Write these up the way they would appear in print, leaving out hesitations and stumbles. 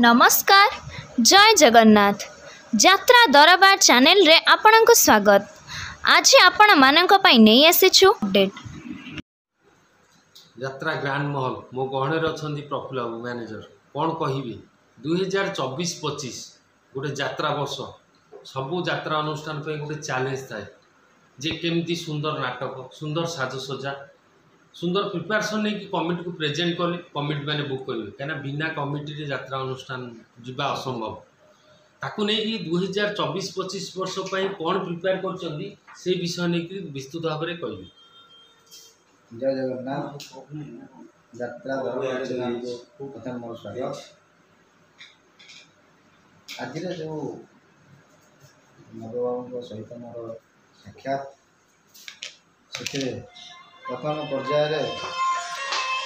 नमस्कार जय जगन्नाथ यात्रा दरबार चैनल रे आपणक स्वागत। आज आपण मानक पई नहीं आसीछु अपडेट यात्रा ग्रांड महल मो गहणे अच्छा प्रफुल्ल बाबू मैनेजर कौन कहि 2024-25 गोटे यात्रा वर्ष सबू यात्रा अनुष्ठान पे गोटे चैलेंज थाए जे केमती सुंदर नाटक सुंदर साजसज्जा सुंदर प्रिपेरेसन नहीं कि कमिटी को प्रेजेंट कले कमिटी मैंने बुक करेंगे कहीं बिना कमिटी रे यात्रा अनुष्ठान जीवा असंभव ताकू नहीं कि 2024-25 वर्ष पर कौन प्रिपेयर कर विषय नहीं विस्तृत भाव में कह जय जगन्नाथ यात्रा दरबार चैनल को प्रथम मोर स्वागत। आज जो नवबाबू सहित मोर साक्षात से प्रथम पर्यायर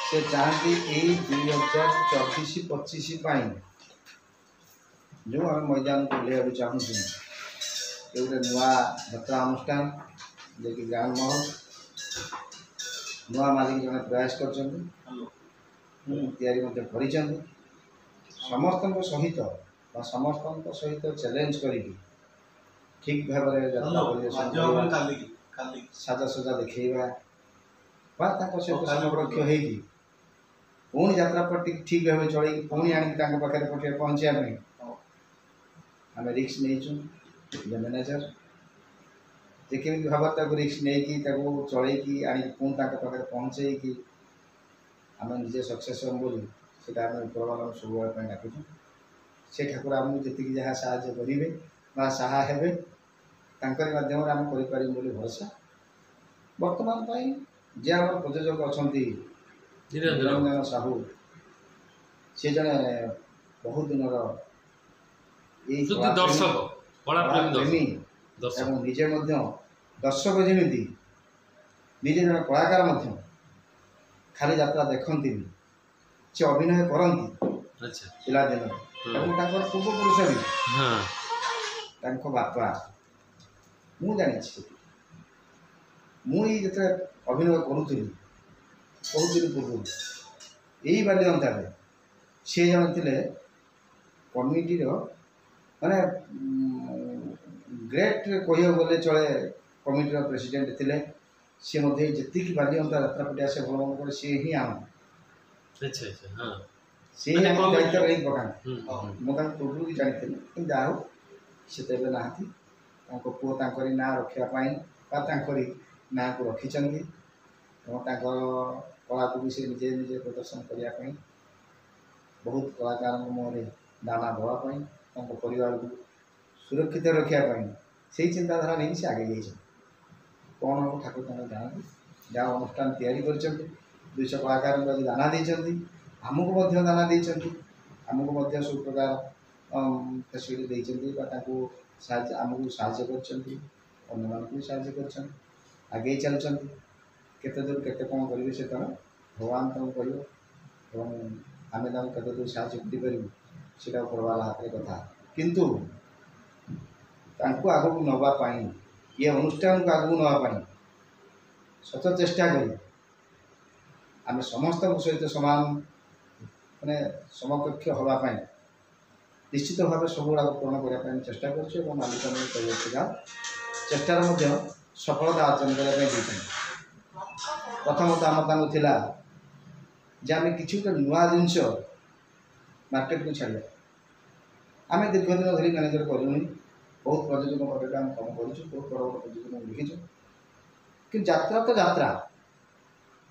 से चाहती यही 2024-25 जो आम मैदान को ले चाहूँ ये गोटे नुआ यात्रा अनुष्ठान जे ग्रांड महल नुआ मालिक जन प्रयास कर समस्त सहित समस्त सहित चैलेंज कर ठीक भाव साजसजा देखा सहित समकक्ष होगी पुणी यात्रा पर ठीक भाव चल पुणी आने पाखे पहुँचापी आम रिक्स नहीं मैनेजर जे केमी भाव रिक्स नहीं चलैकी आनी पुणी पाखे पहुँचे आम निजे सक्सेस हम बोली से उपरवान सब डाकुँ से ठाकुर आमको जी जहाँ साहय करेंगे साहे माध्यम आम कर भरोसा बर्तमान जे आम प्रयोजक अच्छा निरंजन साहू सी जड़े बहुत दिन प्रेमी निजे दर्शक जमी निजे जन कलाकार खाली यात्रा देखती से अभिनय करती पिलादिन पूर्वपुरुष भी बापा मु जानी मुझे अभिनय करूली बहुत दिन पूर्व यही बाली अंतर सी जन थे कमिटीर माने ग्रेट कह गले चले कमिटीर प्रेसिडेंट थे सी जी बाली अंतर यात्रा पटिया से भल मन सी ही आम सी दायित्व नहीं पका मुझे पूर्व भी जानी जहा सी तो ना पुओ ना रखापी ना को रखी कला को भी से निजे निजे प्रदर्शन करने बहुत कलाकार मुहर दाना देवाई परिवार को सुरक्षित रखापी से चिंताधारा नहीं से आगे जाइए कौन हम ठाकुर जानते जहाँ अनुष्ठान या 200 कलाकार दाना देती आमको दाना देती आमको सब प्रकार फैसिलिटी देती आमको साहय कर साहय आगे चलते केते दूर केते कौन करेंगे से तरह भगवान तुमको कह आम केते दूर साहय करा हाथ कथा किंतु आगू नापी ये अनुष्ठान को आगू नापी सत चेष्टा करी आम समस्त सहित समान माने समकक्ष हाँपाई निश्चित भाव सब गुड़ा पूर्ण करने चेष्टा कर मालिक चेष्टार सफलता अर्जन करने प्रथमतः आम था जे आम कि नुआ जिनस मार्केट को छाड़ा आम दीर्घ दिन धरी मैनेजर करूँ बहुत प्रयोजक पाखे आम कम कर बहुत बड़ बड़ प्रयोजक लिखीचु कि यात्रा तो यात्रा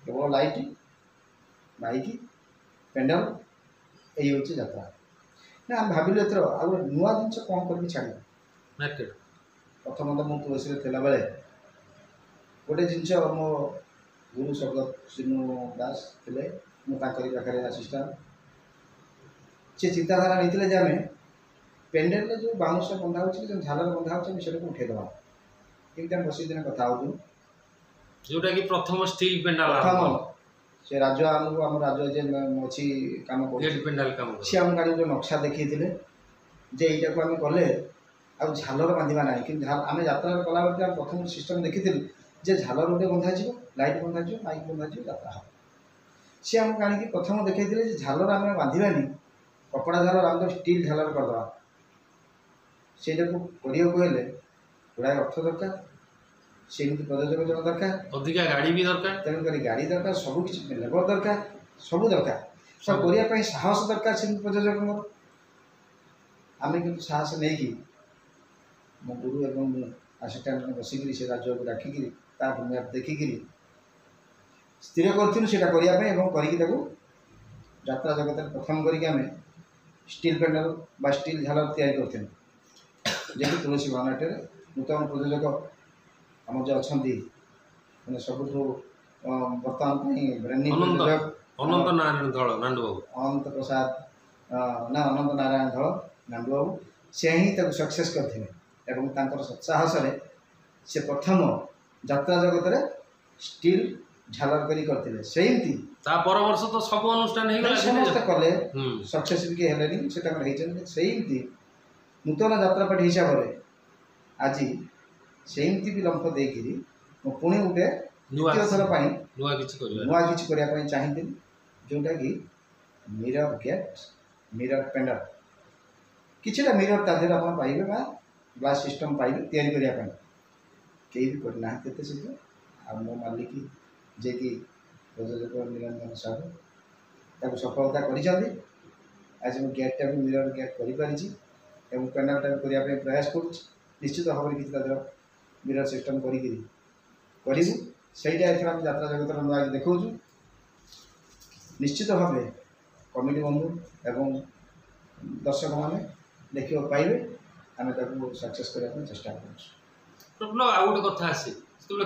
केवल लाइट माइक पेंडल यही हूँ यात्रा ना आम भाविलु एथर आ नुआ जिन कौन कर छाड़ मार्केट प्रथम तो मुझे तुलसी थेला बेले गोटे जिन मो गुरु स्वर्गत सिनु दास थे मुझे आसिस्टाट सी चिंताधारा नहीं आम पेंडेल जो बाउंस बंधा हो झालर बंधा हो उठेदवा कि बस दिन कथा हो जोटा कि प्रथम स्टील पेंडाल प्रथम से राज आमको आम राज अच्छी कम कर सी आम गाड़ी जो नक्शा देखी जे यटा को आम कले आ झालर बांधा ना कि आम यात्रा कला प्रथम सिस्टम देखी जे झालर गोटे बंधा लाइट बंधा माइक बंधा यात्रा हम सी आम गाड़ी प्रथम देखी झालर आम बांधानी कपड़ा झालर आम तो स्टील झालर करदे ସେଇଟାକୁ କରିବାକୁ ହେଲେ ଗୁଡ଼ାଏ ଅର୍ଥ ଦରକାର, ସେମିତି ପ୍ରଯୋଜକ ଜଣ ଦରକାର, ଅଧିକା ଗାଡ଼ି ବି ଦରକାର, ତେଣୁକରି ଗାଡ଼ି ଦରକାର, ସବୁକିଛି ଲେବର ଦରକାର, ସବୁ ଦରକାର। ସବୁ କରିବା ପାଇଁ ସାହସ ଦରକାର ସେମିତି ପ୍ରଯୋଜକଙ୍କର। ଆମେ କିନ୍ତୁ ସାହସ ନେଇକି ମୋ ଗୁରୁ ଏବଂ ମୁଁ ଆସିଷ୍ଟାଣ୍ଟ ବସିକିରି ସେ ରାଜ୍ୟକୁ ଡାକିକିରି ତା ମ୍ୟାପ୍ ଦେଖିକିରି ସ୍ଥିର କରିଥିଲୁ ସେଇଟା କରିବା ପାଇଁ ଏବଂ କରିକି ତାକୁ ଯାତ୍ରା ଜଗତରେ ପ୍ରଥମ କରିକି ଆମେ ଷ୍ଟିଲ୍ ପ୍ୟାଣ୍ଡେଲ ବା ଷ୍ଟିଲ୍ ଝାଲର ତିଆରି କରିଥିଲୁ। ଯେକି ତୁଳସୀ ଭବନାଟ୍ୟରେ ନୂତନ ପ୍ରଯୋଜକ ଆମର ଯେଉଁ ଅଛନ୍ତି ମାନେ ସବୁଠୁ ବର୍ତ୍ତମାନ ପାଇଁ ବ୍ରାଣ୍ଡିଂ ପ୍ରଯୋଜକ ଅନନ୍ତ ନାରାୟଣ ଧଳ ନାଣ୍ଡୁବାବୁ, ଅନନ୍ତ ପ୍ରସାଦ ନା ଅନନ୍ତ ନାରାୟଣ ଧଳ ନାଣ୍ଡୁବାବୁ, ସେ ହିଁ ତାକୁ ସକ୍ସେସ୍ କରିଥିଲେ ଏବଂ ତାଙ୍କର ସତ୍ସାହସରେ ସେ ପ୍ରଥମ ଯାତ୍ରା ଜଗତରେ ଷ୍ଟିଲ୍ ଝାଲର କରି କରିଥିଲେ। ସେମିତି ତା ପର ବର୍ଷ ତ ସବୁ ଅନୁଷ୍ଠାନ ହେଇଗଲା, ସମସ୍ତେ କଲେ, ସକ୍ସେସ୍ ବି କିଏ ହେଲେନି, ସେ ତାଙ୍କର ହେଇଛନ୍ତି। ସେମିତି ନୂତନ ଯାତ୍ରାପାଟି ହିସାବରେ ଆଜି ସେମିତି ବି ଲମ୍ଫ ଦେଇକିରି ମୁଁ ପୁଣି ଗୋଟେ ଦ୍ୱିତୀୟ ଥର ପାଇଁ ନୂଆ କିଛି କରିବା ପାଇଁ ଚାହିଁଥିଲି, ଯେଉଁଟାକି ମିରର ଗେଟ୍, ମିରର ପେଣ୍ଡାଲ, କିଛିଟା ମିରର ତା ଦେହରେ ଆପଣ ପାଇବେ ବା ଗ୍ଲାସ୍ ସିଷ୍ଟମ୍ ପାଇବେ ତିଆରି କରିବା ପାଇଁ। କେହି ବି କରିନାହାନ୍ତି ଏତେ ଶୀଘ୍ର। ଆଉ ମୋ ମାଲିକ ଯିଏକି ପ୍ରଯୋଜକ ନିରଞ୍ଜନ ସାହୁ ତାକୁ ସଫଳତା କରିଛନ୍ତି। ଆଜି ମୁଁ ଗେଟ୍ଟା ବି ମିରର ଗେଟ୍ କରିପାରିଛି ଏବଂ ପେଣ୍ଡାଲଟା ବି କରିବା ପାଇଁ ପ୍ରୟାସ କରୁଛି। ନିଶ୍ଚିତ ଭାବରେ କିଛି ତା ଦେହର ମିରର ସିଷ୍ଟମ୍ କରିକିରି କରିବୁ। ସେଇଟା ଏଥର ଆମେ ଯାତ୍ରା ଜଗତର ନୂଆ ଦେଖାଉଛୁ। ନିଶ୍ଚିତ ଭାବେ କମିଟି ବନ୍ଧୁ ଏବଂ ଦର୍ଶକମାନେ ଦେଖିବାକୁ ପାଇବେ। ଆମେ ତାକୁ ସକ୍ସେସ୍ କରିବା ପାଇଁ ଚେଷ୍ଟା କରୁଛୁ। ପ୍ରଫୁଲ୍ଲ, ଆଉ ଗୋଟେ କଥା ଆସେ, ଯେତେବେଳେ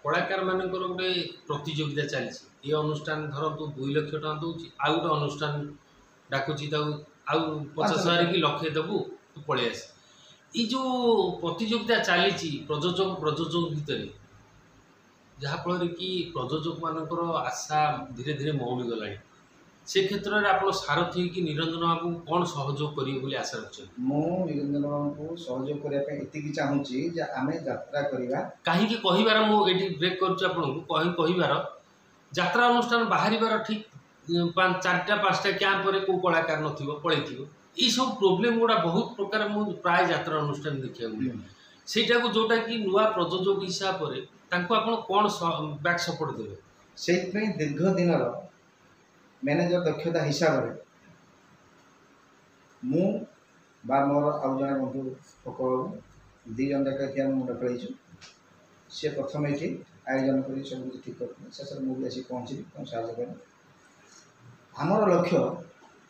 କଳାକାର ମାନଙ୍କର ଗୋଟେ ପ୍ରତିଯୋଗିତା ଚାଲିଛି, ଏ ଅନୁଷ୍ଠାନ ଧରନ୍ତୁ 2 ଲକ୍ଷ ଟଙ୍କା ଦେଉଛି, ଆଉ ଗୋଟେ ଅନୁଷ୍ଠାନ ଡାକୁଛି ତାକୁ ଆଉ 50,000 କି ଲକ୍ଷେ ଦେବୁ ତୁ ପଳେଇ ଆସେ। ଏଇ ଯେଉଁ ପ୍ରତିଯୋଗିତା ଚାଲିଛି ପ୍ରଯୋଜକ ଭିତରେ, ଯାହାଫଳରେ କି ପ୍ରଯୋଜକ ମାନଙ୍କର ଆଶା ଧୀରେ ଧୀରେ ମଉଳି ଗଲାଣି, ସେ କ୍ଷେତ୍ରରେ ଆପଣ ସାରଥୀ ହେଇକି ନିରଞ୍ଜନ ବାବୁ କ'ଣ ସହଯୋଗ କରିବେ ବୋଲି ଆଶା ରଖିଛନ୍ତି? ମୁଁ ନିରଞ୍ଜନ ବାବୁଙ୍କୁ ସହଯୋଗ କରିବା ପାଇଁ ଏତିକି ଚାହୁଁଛି ଯେ ଆମେ ଯାତ୍ରା କରିବା। କାହିଁକି କହିବାର, ମୁଁ ଏଠି ବ୍ରେକ୍ କରୁଛି ଆପଣଙ୍କୁ, କହିବାର ଯାତ୍ରା ଅନୁଷ୍ଠାନ ବାହାରିବାର ଠିକ୍ 4ଟା 5ଟା କ୍ୟାମ୍ପରେ କେଉଁ କଳାକାର ନଥିବ, ପଳେଇଥିବ। এইসব ପ୍ରୋବ୍ଲେମ୍ ଗୁଡ଼ା ବହୁତ ପ୍ରକାର ମୁଁ ପ୍ରାୟ ଯାତ୍ରା ଅନୁଷ୍ଠାନ ଦେଖିବାକୁ ମିଳେ। ସେଇଟାକୁ ଯେଉଁଟାକି ନୂଆ ପ୍ରଯୋଜକ ହିସାବରେ ତାଙ୍କୁ ଆପଣ କ'ଣ ବ୍ୟାକ୍ ସପୋର୍ଟ ଦେବେ? ସେଇଥିପାଇଁ ଦୀର୍ଘ ଦିନର ମ୍ୟାନେଜର ଦକ୍ଷତା ହିସାବରେ ମୁଁ ବା ମୋର ଆଉ ଜଣେ ବନ୍ଧୁ ପକବାବୁ 2 ଜଣ ଯାକ ଏଠି ଆମେ ମୁଣ୍ଡ ଖେଳେଇଛୁ। ସେ ପ୍ରଥମେ ଏଠି ଆୟୋଜନ କରି ସବୁ କିଛି ଠିକ୍ କରିଥିଲେ। ଶେଷରେ ମୁଁ ବି ଆସି ପହଞ୍ଚିଲି, ତାଙ୍କୁ ସାହାଯ୍ୟ କଲି। ଆମର ଲକ୍ଷ୍ୟ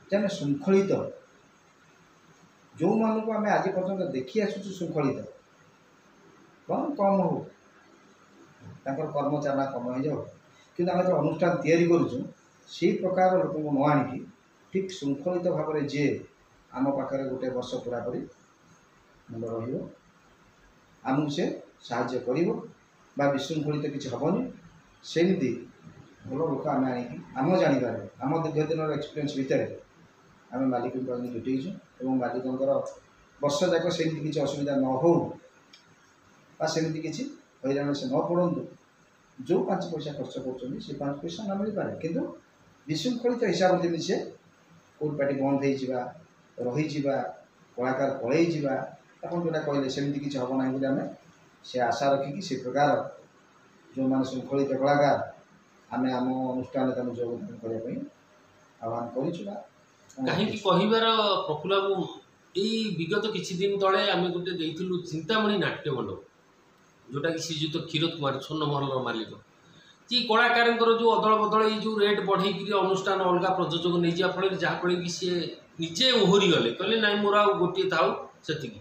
ଯେ ଆମେ ଶୃଙ୍ଖଳିତ, ଯେଉଁମାନଙ୍କୁ ଆମେ ଆଜି ପର୍ଯ୍ୟନ୍ତ ଦେଖି ଆସୁଛୁ ଶୃଙ୍ଖଳିତ, ବରଂ କମ୍ ହଉ, ତାଙ୍କର କର୍ମଚାରଣା କମ ହେଇଯାଉ, କିନ୍ତୁ ଆମେ ଯେଉଁ ଅନୁଷ୍ଠାନ ତିଆରି କରୁଛୁ ସେଇ ପ୍ରକାର ଲୋକଙ୍କୁ ନ ଆଣିକି ଠିକ୍ ଶୃଙ୍ଖଳିତ ଭାବରେ ଯିଏ ଆମ ପାଖରେ ଗୋଟେ ବର୍ଷ ପୁରା କରି ମୁଣ୍ଡ ରହିବ, ଆମକୁ ସେ ସାହାଯ୍ୟ କରିବ ବା ବିଶୃଙ୍ଖଳିତ କିଛି ହେବନି, ସେମିତି ଭଲ ଲୋକ ଆମେ ଆଣିକି ଆମ ଜାଣିବାରେ ଆମ ଦୀର୍ଘ ଦିନର ଏକ୍ସପିରିଏନ୍ସ ଭିତରେ ଆମେ ମାଲିକଙ୍କୁ ଆଣି ଜୁଟେଇଛୁ ଏବଂ ମାଲିକଙ୍କର ବର୍ଷ ଯାକ ସେମିତି କିଛି ଅସୁବିଧା ନ ହେଉ ବା ସେମିତି କିଛି ହଇରାଣ ସେ ନ ପଡ଼ନ୍ତୁ। ଯେଉଁ 5 ପଇସା ଖର୍ଚ୍ଚ କରୁଛନ୍ତି ସେ 5 ପଇସା ନ ମିଳିପାରେ, କିନ୍ତୁ ବିଶୃଙ୍ଖଳିତ ହିସାବରେ ଯେମିତି ସେ କୋର୍ଟ ପାର୍ଟି ବନ୍ଦ ହେଇଯିବା, ରହିଯିବା, କଳାକାର ପଳେଇଯିବା, ଆପଣ ଯେଉଁଟା କହିଲେ ସେମିତି କିଛି ହେବ ନାହିଁ ବୋଲି ଆମେ ସେ ଆଶା ରଖିକି ସେ ପ୍ରକାର ଯେଉଁମାନେ ଶୃଙ୍ଖଳିତ କଳାକାର ଆମେ ଆମ ଅନୁଷ୍ଠାନରେ ତାଙ୍କୁ ଯୋଗଦାନ କରିବା ପାଇଁ ଆହ୍ୱାନ କରିଛୁ। କାହିଁକି କହିବାର ପ୍ରଫୁଲ୍ଲ ବାବୁ, ଏଇ ବିଗତ କିଛି ଦିନ ତଳେ ଆମେ ଗୋଟେ ଦେଇଥିଲୁ ଚିନ୍ତାମଣି ନାଟ୍ୟ ମଣ୍ଡପ, ଯେଉଁଟାକି ଶ୍ରୀଯୁକ୍ତ କ୍ଷୀର କୁମାର ସ୍ୱର୍ଣ୍ଣମହଲର ମାଲିକ, କି କଳାକାରଙ୍କର ଯେଉଁ ଅଦଳ ବଦଳ ଏଇ ଯେଉଁ ରେଟ୍ ବଢ଼େଇକିରି ଅନୁଷ୍ଠାନ ଅଲଗା ପ୍ରଯୋଜକ ନେଇଯିବା ଫଳରେ ଯାହାଫଳରେ କି ସିଏ ନିଜେ ଓହରି ଗଲେ, କହିଲେ ନାଇଁ ମୋର ଆଉ ଗୋଟିଏ ଥାଉ ସେତିକି।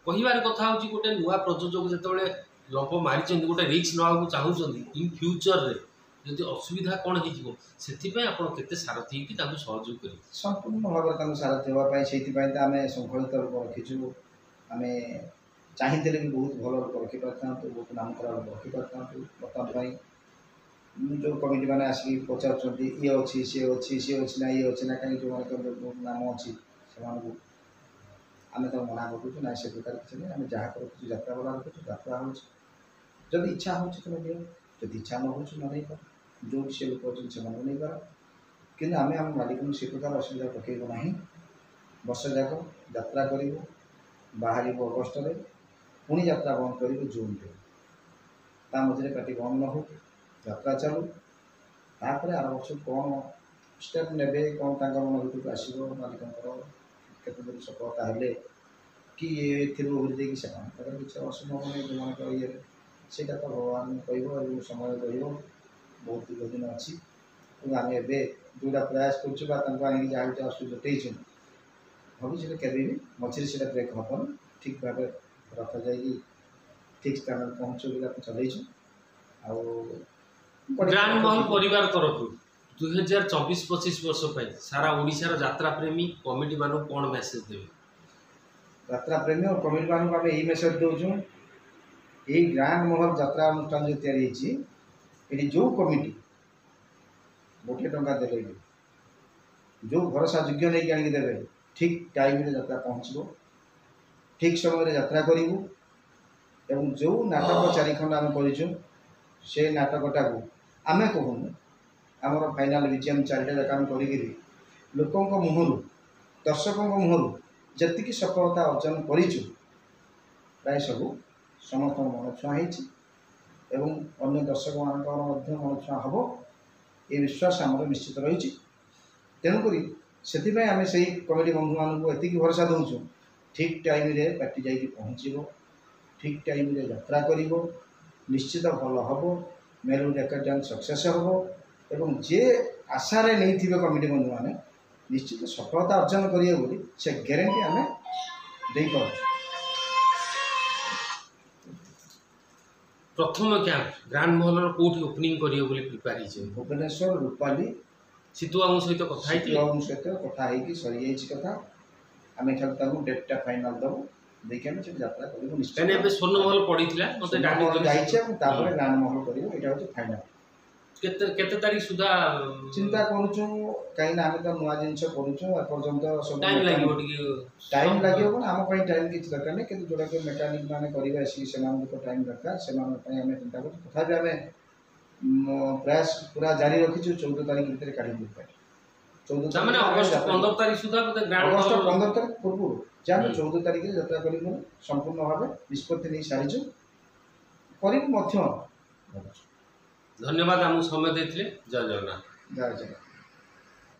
କହିବାର କଥା ହେଉଛି ଗୋଟେ ନୂଆ ପ୍ରଯୋଜକ ଯେତେବେଳେ ଲମ୍ପ ମାରିଛନ୍ତି, ଗୋଟେ ରିସ୍କ ନେବାକୁ ଚାହୁଁଛନ୍ତି, ଇନ୍ ଫ୍ୟୁଚରରେ ଯଦି ଅସୁବିଧା କ'ଣ ହେଇଯିବ, ସେଥିପାଇଁ ଆପଣ କେତେ ସାରଥୀ ହେଇକି ତାଙ୍କୁ ସହଯୋଗ କରିବେ? ସମ୍ପୂର୍ଣ୍ଣ ଭାବରେ ତାଙ୍କୁ ସାରଥୀ ହେବା ପାଇଁ ସେଇଥିପାଇଁ ତ ଆମେ ଶୃଙ୍ଖଳିତ ରୂପ ରଖିଛୁ। ଆମେ ଚାହିଁଥିଲେ ବି ବହୁତ ଭଲ ରୂପ ରଖିପାରିଥାନ୍ତୁ, ବହୁତ ନାମ କରା ରୂପ ରଖିପାରିଥାନ୍ତୁ। ବର୍ତ୍ତମାନ ପାଇଁ ଯେଉଁ କମିଟିମାନେ ଆସିକି ପଚାରୁଛନ୍ତି ଇଏ ଅଛି ସିଏ ଅଛି ନା ଇଏ ଅଛି ନା, କାହିଁକି ଯେଉଁମାନଙ୍କର ନାମ ଅଛି ସେମାନଙ୍କୁ ଆମେ ତାଙ୍କୁ ମନା କରୁଛୁ, ନାଇଁ ସେ ପ୍ରକାର କିଛି ନାହିଁ। ଆମେ ଯାହା କରୁଛୁ ଯାତ୍ରା ବଲା ରଖୁଛୁ, ଯାତ୍ରା ହେଉଛି, ଯଦି ଇଚ୍ଛା ହେଉଛି ତୁମେ ଦିଅ, ଯଦି ଇଚ୍ଛା ନ ହେଉଛି ନ ନେଇପାର, ଯେଉଁଠି ସେ ଲୋକ ଅଛନ୍ତି ସେମାନଙ୍କୁ ନେଇପାର, କିନ୍ତୁ ଆମେ ଆମ ମାଲିକଙ୍କୁ ସେ ପ୍ରକାର ଅସୁବିଧା ପକାଇବୁ ନାହିଁ। ବର୍ଷ ଯାକ ଯାତ୍ରା କରିବୁ, ବାହାରିବୁ ଅଗଷ୍ଟରେ, ପୁଣି ଯାତ୍ରା ବନ୍ଦ କରିବୁ ଜୁନରେ। ତା ମଝିରେ ପାର୍ଟି ବନ୍ଦ ନ ହଉ, ଯାତ୍ରା ଚାଲୁ। ତାପରେ ଆର ବର୍ଷକୁ କ'ଣ ଷ୍ଟେପ୍ ନେବେ, କ'ଣ ତାଙ୍କ ମନ ଭିତରକୁ ଆସିବ, ମାଲିକଙ୍କର କେତେ ଦୂର ସଫଳତା ହେଲେ କି ଏଥିରୁ ଓହରି ଦେଇକି ସେମାନଙ୍କର କିଛି ଅସମ୍ଭବ ନାହିଁ ଯେଉଁମାନଙ୍କର ଇଏରେ, ସେଇଟା ତ ଭଗବାନ କହିବ ଏବଂ ସମୟ କହିବ। ବହୁତ ଦୀର୍ଘ ଦିନ ଅଛି କିନ୍ତୁ ଆମେ ଏବେ ଯେଉଁଟା ପ୍ରୟାସ କରୁଛୁ ବା ତାଙ୍କୁ ଆଣିକି ଯାହା ଗୋଟେ ଅସୁବିଧା ଜଟେଇଛୁ, ଭାବୁଛି ସେଇଟା କେବେ ବି ମଝିରେ ସେଇଟା ବ୍ରେକ୍ ହେବନି। ଠିକ୍ ଭାବେ ରଥ ଯାଇକି ଠିକ୍ ସ୍ଥାନରେ ପହଞ୍ଚୁ ବୋଲି ଆମେ ଚଲେଇଛୁ। ଆଉ ଗ୍ରାଣ୍ଡ ମହଲ ପରିବାର ତରଫରୁ 2024-25 ବର୍ଷ ପାଇଁ ସାରା ଓଡ଼ିଶାର ଯାତ୍ରା ପ୍ରେମୀ କମିଟି ମାନଙ୍କୁ କ'ଣ ମେसेज ଦେବେ? ଯାତ୍ରା ପ୍ରେମୀ ଆଉ କମିଟି ମାନଙ୍କୁ ଆମେ ଏଇ ମେसेज ଦେଉଛୁ, ଏଇ ଗ୍ରାଣ୍ଡ ମହଲ ଯାତ୍ରା ଅନୁଷ୍ଠାନ ଯେଉଁ ତିଆରି ହେଇଛି, ଏଠି ଯେଉଁ କମିଟି ଗୋଟିଏ ଟଙ୍କା ଦେଲେ ବି, ଯେଉଁ ଭରସା ଯୋଗ୍ୟ ନେଇକି ଆଣିକି ଦେବେ, ଠିକ୍ ଟାଇମ୍ରେ ଯାତ୍ରା ପହଞ୍ଚିବ, ଠିକ୍ ସମୟରେ ଯାତ୍ରା କରିବୁ। ଏବଂ ଯେଉଁ ନାଟକ 4 ଖଣ୍ଡ ଆମେ କରିଛୁ, ସେ ନାଟକଟାକୁ ଆମେ କହୁନୁ, ଆମର ଫାଇନାଲ୍ ବିଜିଏମ୍ 4ଟା ଯାକ ଆମେ କରିକିରି ଲୋକଙ୍କ ମୁହଁରୁ, ଦର୍ଶକଙ୍କ ମୁହଁରୁ ଯେତିକି ସଫଳତା ଅର୍ଜନ କରିଛୁ, ପ୍ରାୟ ସବୁ ସମସ୍ତଙ୍କ ମନ ଛୁଆଁ ହେଇଛି ଏବଂ ଅନ୍ୟ ଦର୍ଶକମାନଙ୍କର ମଧ୍ୟ ମନ ଛୁଆଁ ହେବ, ଏ ବିଶ୍ୱାସ ଆମର ନିଶ୍ଚିତ ରହିଛି। ତେଣୁକରି ସେଥିପାଇଁ ଆମେ ସେଇ କମିଟି ବନ୍ଧୁମାନଙ୍କୁ ଏତିକି ଭରସା ଦେଉଛୁ, ଠିକ୍ ଟାଇମ୍ରେ ପାର୍ଟି ଯାଇକି ପହଞ୍ଚିବ, ଠିକ୍ ଟାଇମ୍ରେ ଯାତ୍ରା କରିବ, ନିଶ୍ଚିତ ଭଲ ହେବ, ମେଲୋଡ଼ି ଏକାଡେମୀ ସକ୍ସେସ୍ ହେବ ଏବଂ ଯେ ଆଶାରେ ନେଇଥିବେ କମିଟି ବନ୍ଧୁମାନେ ନିଶ୍ଚିତ ସଫଳତା ଅର୍ଜନ କରିବେ ବୋଲି ସେ ଗ୍ୟାରେଣ୍ଟି ଆମେ ଦେଇପାରୁଛୁ। ପ୍ରଥମ କ୍ୟାମ୍ପ ଗ୍ରାଣ୍ଡ ମହଲର କୋଉଠି ଓପନିଂ କରିବେ ବୋଲି ପ୍ରିପେୟାର ହେଇଛନ୍ତି? ଭୁବନେଶ୍ୱର ରୂପାଲି ସିତୁ ବାବୁଙ୍କ ସହିତ କଥା ହେଇଥିଲେ? ବାବୁଙ୍କ ସହିତ କଥା ହେଇକି ସରିଯାଇଛି କଥା। ଆମେ ଖାଲି ତାଙ୍କୁ ଡେଟ୍ଟା ଫାଇନାଲ୍ ଦେବୁ, ଦେଇକି ଆମେ ସେଠି ଯାତ୍ରା କରିବୁ ନିଶ୍ଚିତ। କାହିଁକି ଏବେ ସ୍ୱର୍ଣ୍ଣ ମହଲ ପଡ଼ିଥିଲା, ମୋତେ ଯାଇଛି ଏବଂ ତାପରେ ଗ୍ରାଣ୍ଡ ମହଲ କରିବୁ, ଏଇଟା ହେଉଛି ଫାଇନାଲ୍। କେତେ ତାରିଖ ସୁଦ୍ଧା ଚିନ୍ତା କରୁଛୁ, କାହିଁକିନା ଆମେ ତ ନୂଆ ଜିନିଷ କରୁଛୁ, ଏପର୍ଯ୍ୟନ୍ତ ସବୁ ଟାଇମ୍ ଲାଗିବ ଟିକେ? ଟାଇମ୍ ଲାଗିବ କ'ଣ, ଆମ ପାଇଁ ଟାଇମ୍ କିଛି ଦରକାର ନାହିଁ, କିନ୍ତୁ ଯେଉଁଟାକି ମେକାନିକ୍ ମାନେ କରିବେ ଆସିକି ସେମାନଙ୍କୁ ତ ଟାଇମ୍ ଦରକାର, ସେମାନଙ୍କ ପାଇଁ ଆମେ ଚିନ୍ତା କରୁଛୁ। ତଥାପି ଆମେ ପ୍ରୟାସ ପୁରା ଜାରି ରଖିଛୁ, 14 ତାରିଖ ଭିତରେ କାଢ଼ିବୁ। 14 ମାନେ ଅଗଷ୍ଟ 15 ତାରିଖ ସୁଦ୍ଧା ବୋଧେ ଗ୍ରାଣ୍ଡ ଅଗଷ୍ଟ ମହଲ 15 ତାରିଖ ପୂର୍ବରୁ ଯେ ଆମେ 14 ତାରିଖରେ ଯାତ୍ରା କରିବୁ ସମ୍ପୂର୍ଣ୍ଣ ଭାବେ ନିଷ୍ପତ୍ତି ନେଇ ସାରିଛୁ, କରିବୁ ମଧ୍ୟ। ଧନ୍ୟବାଦ ଆମକୁ ସମୟ ଦେଇଥିଲେ। ଜୟ ଜଗନ୍ନାଥ। ଜୟ ଜଗନ୍ନାଥ।